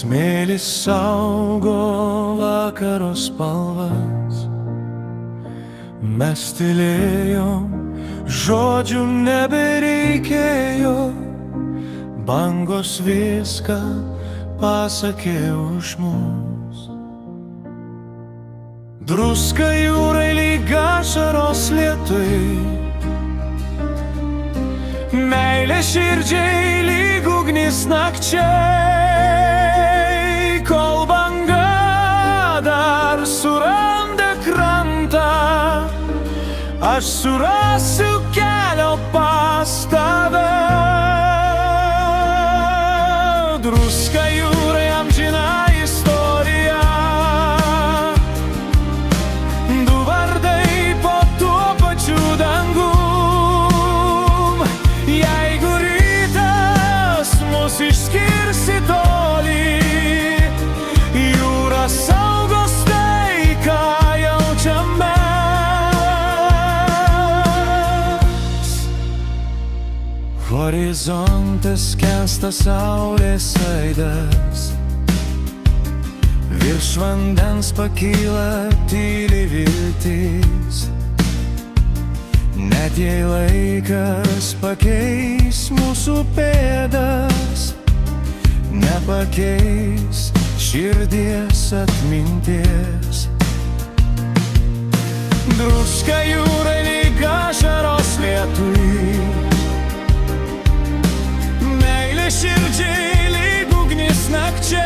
Smėlis saugo vakaro spalvas, mes tylėjom, žodžių nebereikėjo, bangos viską pasakė už mus. Druska jūrai lyg ašaros lietui, meilė širdžiai lyg ugnis nakčiai, kol banga dar suranda krantą, aš surasiu kelio pas tave. Druska jūrai amžina istorija, du vardai po tuo pačiu dangum. Jeigu rytas mus išskirs į tolį, jūra saugos tai, ką jaučiam mes. Horizonte skęsta saulės aidas, virš vandens pakyla tyli viltis. Net jei laikas pakeis mūsų pėdas, nepakeis širdies atminties. Druska jūrai lyg ašaros lietui, meilė širdžiai lyg ugnis nakčiai,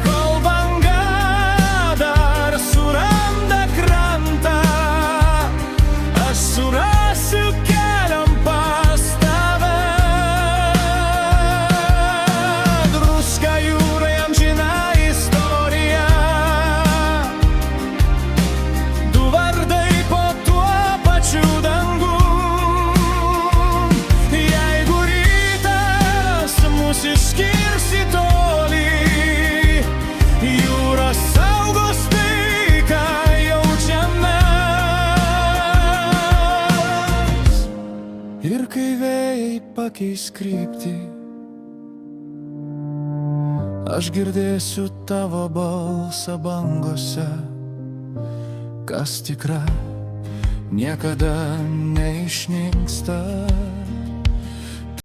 kol banga dar suranda krantą, aš surasiu kelią pas tave. Druska jūrai amžina istorija, du vardai po tuo pačiu dangum. Jeigu rytas mus išskirs į tolį, jūra saugos tai, ką jaučiam mes. Ir kai vėjai pakeis kryptį, aš girdėsiu tavo balsą bangose, kas tikra niekada neišnyksta.